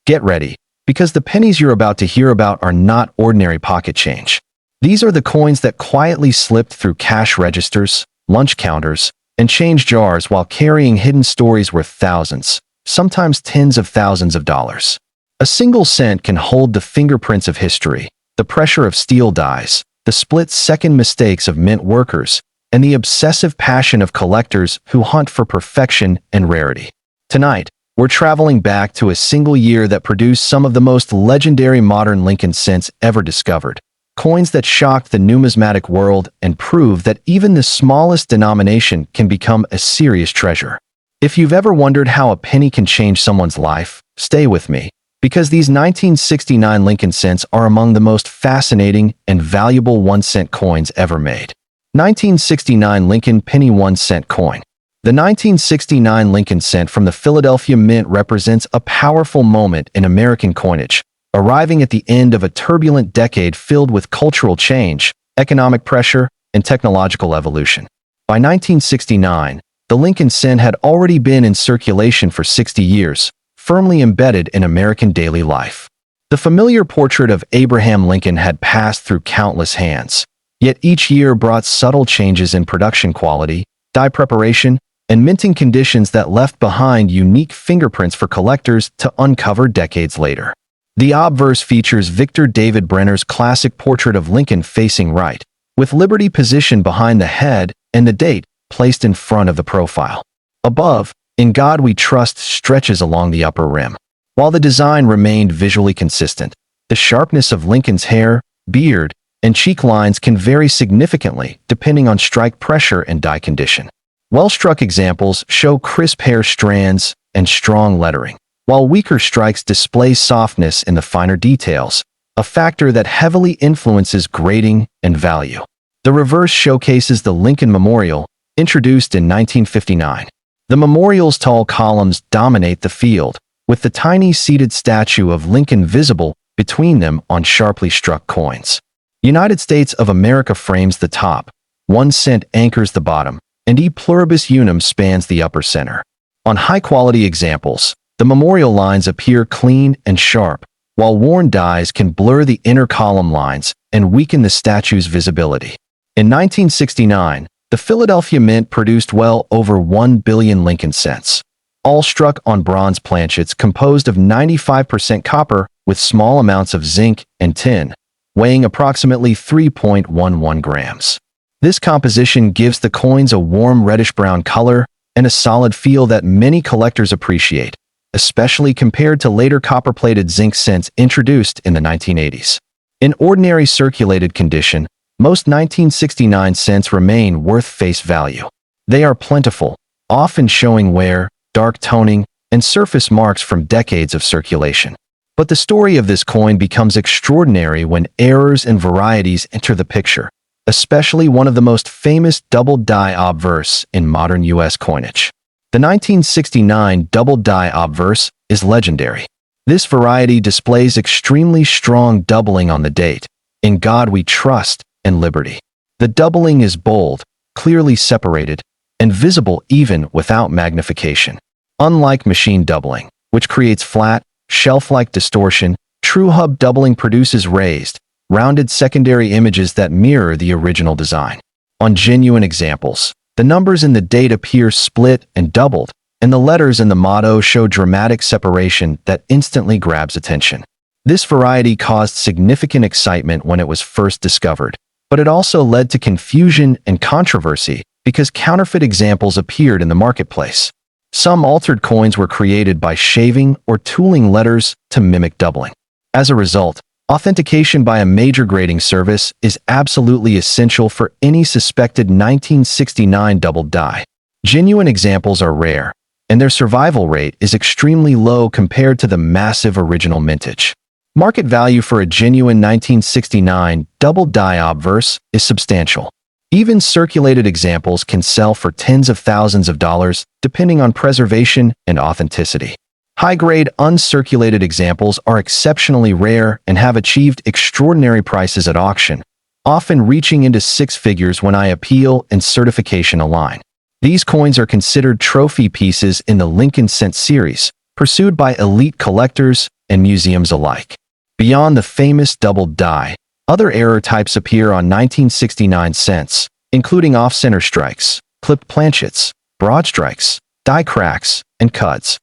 Get ready, because the pennies you're about to hear about are not ordinary pocket change. These are the coins that quietly slipped through cash registers, lunch counters, and change jars while carrying hidden stories worth thousands, sometimes tens of thousands of dollars. A single cent can hold the fingerprints of history, the pressure of steel dies, the split-second mistakes of mint workers, and the obsessive passion of collectors who hunt for perfection and rarity. Tonight, we're traveling back to a single year that produced some of the most legendary modern Lincoln cents ever discovered, coins that shocked the numismatic world and proved that even the smallest denomination can become a serious treasure. If you've ever wondered how a penny can change someone's life, stay with me, because these 1969 Lincoln cents are among the most fascinating and valuable 1-cent coins ever made. 1969 Lincoln Penny 1-cent coin. The 1969 Lincoln cent from the Philadelphia Mint represents a powerful moment in American coinage, arriving at the end of a turbulent decade filled with cultural change, economic pressure, and technological evolution. By 1969, the Lincoln cent had already been in circulation for 60 years, firmly embedded in American daily life. The familiar portrait of Abraham Lincoln had passed through countless hands, yet each year brought subtle changes in production quality, die preparation, and minting conditions that left behind unique fingerprints for collectors to uncover decades later. The obverse features Victor David Brenner's classic portrait of Lincoln facing right, with Liberty positioned behind the head and the date placed in front of the profile. Above, "In God We Trust" stretches along the upper rim. While the design remained visually consistent, the sharpness of Lincoln's hair, beard, and cheek lines can vary significantly depending on strike pressure and die condition. Well-struck examples show crisp hair strands and strong lettering, while weaker strikes display softness in the finer details, a factor that heavily influences grading and value. The reverse showcases the Lincoln Memorial, introduced in 1959. The memorial's tall columns dominate the field, with the tiny seated statue of Lincoln visible between them on sharply struck coins. United States of America frames the top, 1 cent anchors the bottom, and E pluribus unum spans the upper center. On high-quality examples, the memorial lines appear clean and sharp, while worn dies can blur the inner column lines and weaken the statue's visibility. In 1969, the Philadelphia Mint produced well over 1 billion Lincoln cents, all struck on bronze planchets composed of 95% copper with small amounts of zinc and tin, weighing approximately 3.11 grams. This composition gives the coins a warm reddish-brown color and a solid feel that many collectors appreciate, especially compared to later copper-plated zinc cents introduced in the 1980s. In ordinary circulated condition, most 1969 cents remain worth face value. They are plentiful, often showing wear, dark toning, and surface marks from decades of circulation. But the story of this coin becomes extraordinary when errors and varieties enter the picture, especially one of the most famous double die obverse in modern U.S. coinage. The 1969 double die obverse is legendary. This variety displays extremely strong doubling on the date, "In God We Trust" and "Liberty." The doubling is bold, clearly separated, and visible even without magnification. Unlike machine doubling, which creates flat, shelf-like distortion, true hub doubling produces raised, rounded secondary images that mirror the original design. On genuine examples, the numbers in the date appear split and doubled, and the letters in the motto show dramatic separation that instantly grabs attention. This variety caused significant excitement when it was first discovered, but it also led to confusion and controversy because counterfeit examples appeared in the marketplace. Some altered coins were created by shaving or tooling letters to mimic doubling. As a result, authentication by a major grading service is absolutely essential for any suspected 1969 double die. Genuine examples are rare, and their survival rate is extremely low compared to the massive original mintage. Market value for a genuine 1969 double die obverse is substantial. Even circulated examples can sell for tens of thousands of dollars, depending on preservation and authenticity. High-grade uncirculated examples are exceptionally rare and have achieved extraordinary prices at auction, often reaching into six figures when IPO and certification align. These coins are considered trophy pieces in the Lincoln Cent series, pursued by elite collectors and museums alike. Beyond the famous doubled die, other error types appear on 1969 cents, including off-center strikes, clipped planchets, broad strikes, die cracks, and cuts.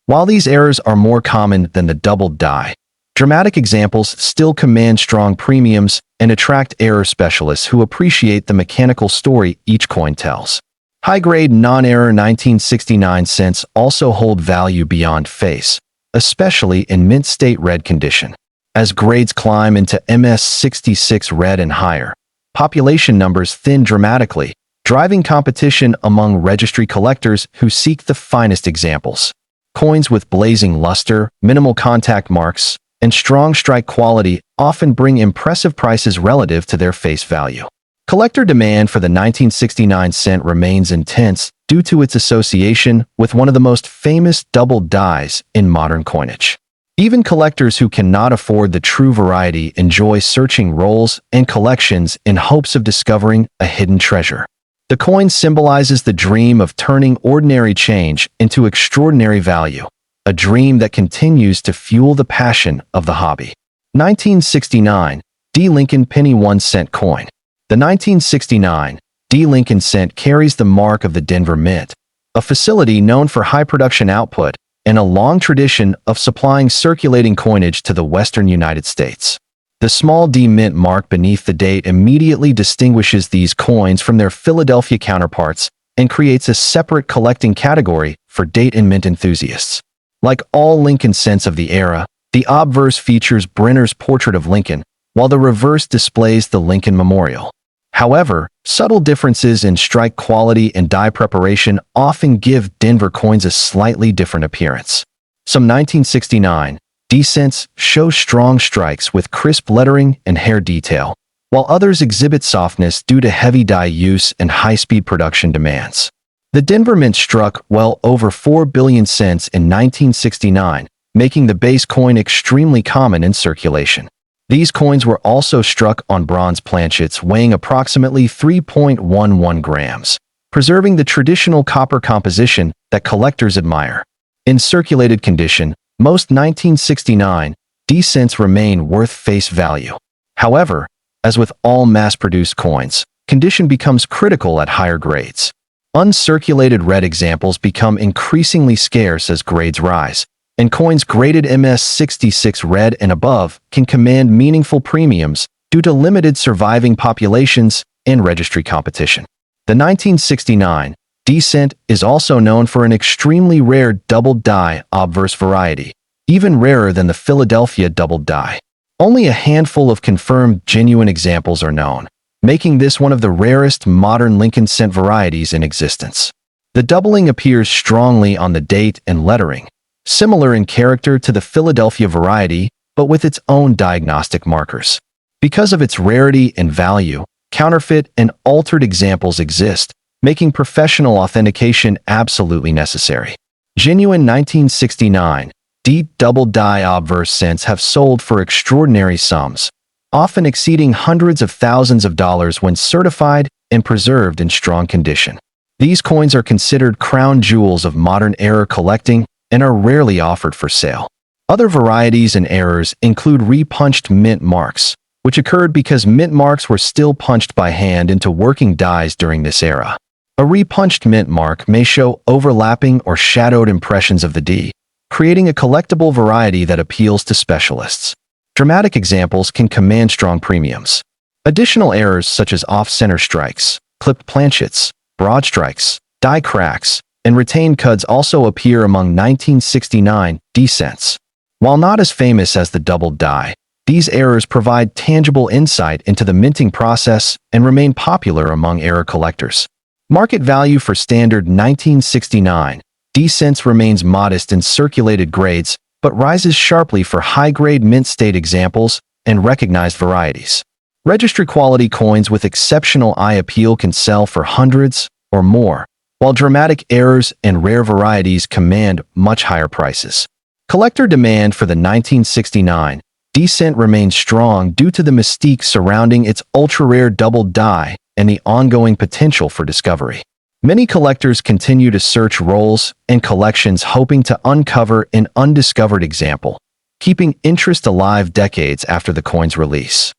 While these errors are more common than the doubled die, dramatic examples still command strong premiums and attract error specialists who appreciate the mechanical story each coin tells. High-grade non-error 1969 cents also hold value beyond face, especially in mint state red condition. As grades climb into MS66 red and higher, population numbers thin dramatically, driving competition among registry collectors who seek the finest examples. Coins with blazing luster, minimal contact marks, and strong strike quality often bring impressive prices relative to their face value. Collector demand for the 1969 cent remains intense due to its association with one of the most famous doubled dies in modern coinage. Even collectors who cannot afford the true variety enjoy searching rolls and collections in hopes of discovering a hidden treasure. The coin symbolizes the dream of turning ordinary change into extraordinary value, a dream that continues to fuel the passion of the hobby. 1969 D Lincoln Penny 1 cent coin. The 1969 D Lincoln cent carries the mark of the Denver Mint, a facility known for high production output and a long tradition of supplying circulating coinage to the western United States. The small D Mint mark beneath the date immediately distinguishes these coins from their Philadelphia counterparts and creates a separate collecting category for date and mint enthusiasts. Like all Lincoln cents of the era, the obverse features Brenner's portrait of Lincoln, while the reverse displays the Lincoln Memorial. However, subtle differences in strike quality and die preparation often give Denver coins a slightly different appearance. Some 1969 D cents show strong strikes with crisp lettering and hair detail, while others exhibit softness due to heavy die use and high-speed production demands. The Denver Mint struck well over 4 billion cents in 1969, making the base coin extremely common in circulation. These coins were also struck on bronze planchets weighing approximately 3.11 grams, preserving the traditional copper composition that collectors admire. In circulated condition, most 1969 D cents remain worth face value. However, as with all mass-produced coins, condition becomes critical at higher grades. Uncirculated red examples become increasingly scarce as grades rise, and coins graded MS66 red and above can command meaningful premiums due to limited surviving populations and registry competition. The 1969 D cent is also known for an extremely rare doubled die obverse variety, even rarer than the Philadelphia doubled die. Only a handful of confirmed genuine examples are known, making this one of the rarest modern Lincoln cent varieties in existence. The doubling appears strongly on the date and lettering, similar in character to the Philadelphia variety, but with its own diagnostic markers. Because of its rarity and value, counterfeit and altered examples exist, making professional authentication absolutely necessary. Genuine 1969 D double die obverse cents have sold for extraordinary sums, often exceeding hundreds of thousands of dollars when certified and preserved in strong condition. These coins are considered crown jewels of modern era collecting and are rarely offered for sale. Other varieties and errors include repunched mint marks, which occurred because mint marks were still punched by hand into working dies during this era. A repunched mint mark may show overlapping or shadowed impressions of the D, creating a collectible variety that appeals to specialists. Dramatic examples can command strong premiums. Additional errors such as off-center strikes, clipped planchets, broad strikes, die cracks, and retained cuds also appear among 1969 D cents. While not as famous as the doubled die, these errors provide tangible insight into the minting process and remain popular among era collectors. Market value for standard 1969 D cents remains modest in circulated grades, but rises sharply for high-grade mint state examples and recognized varieties. Registry quality coins with exceptional eye appeal can sell for hundreds or more, while dramatic errors and rare varieties command much higher prices. Collector demand for the 1969 D cent remains strong due to the mystique surrounding its ultra-rare doubled die and the ongoing potential for discovery. Many collectors continue to search rolls and collections hoping to uncover an undiscovered example, keeping interest alive decades after the coin's release.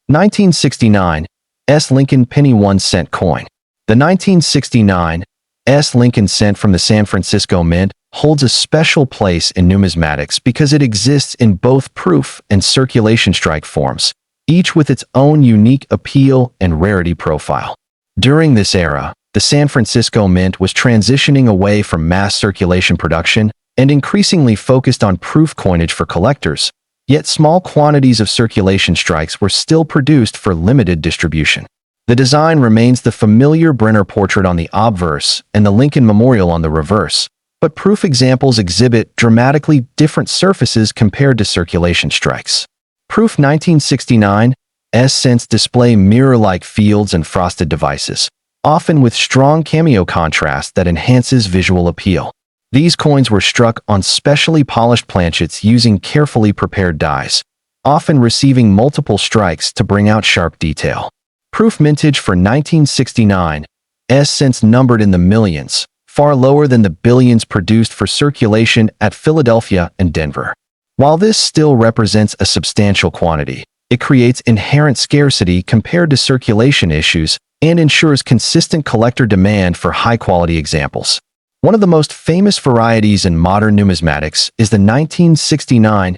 1969 Lincoln Penny 1-cent coin. The 1969 Lincoln cent from the San Francisco Mint holds a special place in numismatics because it exists in both proof and circulation strike forms, each with its own unique appeal and rarity profile. During this era, the San Francisco Mint was transitioning away from mass circulation production and increasingly focused on proof coinage for collectors, yet small quantities of circulation strikes were still produced for limited distribution. The design remains the familiar Brenner portrait on the obverse and the Lincoln Memorial on the reverse, but proof examples exhibit dramatically different surfaces compared to circulation strikes. Proof 1969 cents display mirror-like fields and frosted devices, often with strong cameo contrast that enhances visual appeal. These coins were struck on specially polished planchets using carefully prepared dies, often receiving multiple strikes to bring out sharp detail. Proof mintage for 1969 cents numbered in the millions, far lower than the billions produced for circulation at Philadelphia and Denver. While this still represents a substantial quantity, it creates inherent scarcity compared to circulation issues and ensures consistent collector demand for high-quality examples. One of the most famous varieties in modern numismatics is the 1969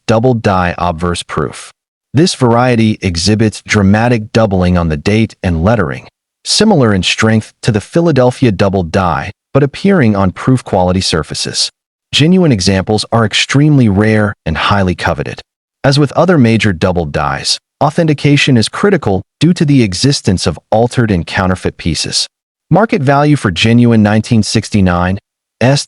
double die obverse proof. This variety exhibits dramatic doubling on the date and lettering, similar in strength to the Philadelphia double die, but appearing on proof-quality surfaces. Genuine examples are extremely rare and highly coveted. As with other major double dies, authentication is critical due to the existence of altered and counterfeit pieces. Market value for genuine 1969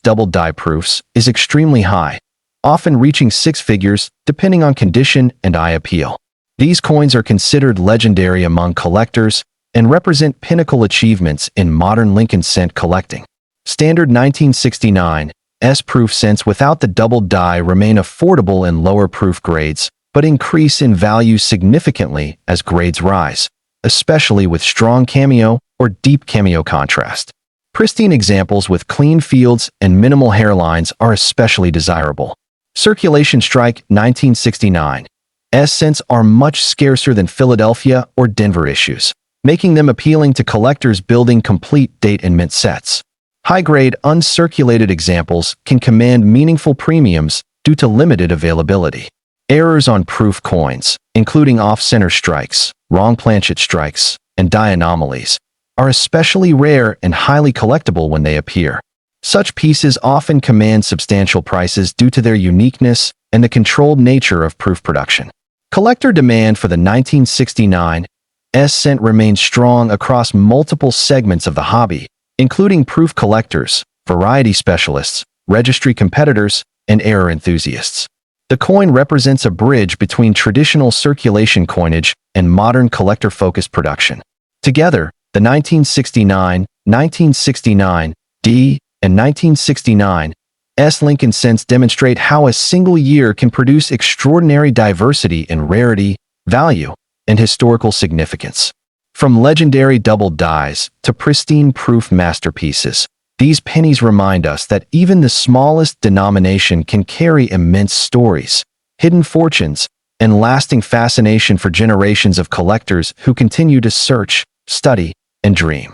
double die proofs is extremely high, often reaching six figures depending on condition and eye appeal. These coins are considered legendary among collectors and represent pinnacle achievements in modern Lincoln cent collecting. Standard 1969 proof cents without the double die remain affordable in lower proof grades, but increase in value significantly as grades rise, especially with strong cameo or deep cameo contrast. Pristine examples with clean fields and minimal hairlines are especially desirable. Circulation strike 1969 cents are much scarcer than Philadelphia or Denver issues, making them appealing to collectors building complete date and mint sets. High-grade, uncirculated examples can command meaningful premiums due to limited availability. Errors on proof coins, including off-center strikes, wrong planchet strikes, and die anomalies, are especially rare and highly collectible when they appear. Such pieces often command substantial prices due to their uniqueness and the controlled nature of proof production. Collector demand for the 1969 cent remains strong across multiple segments of the hobby, including proof collectors, variety specialists, registry competitors, and error enthusiasts. The coin represents a bridge between traditional circulation coinage and modern collector-focused production. Together, the 1969, 1969 D, and 1969 Lincoln cents demonstrate how a single year can produce extraordinary diversity in rarity, value, and historical significance. From legendary double dies to pristine proof masterpieces, these pennies remind us that even the smallest denomination can carry immense stories, hidden fortunes, and lasting fascination for generations of collectors who continue to search, study, and dream.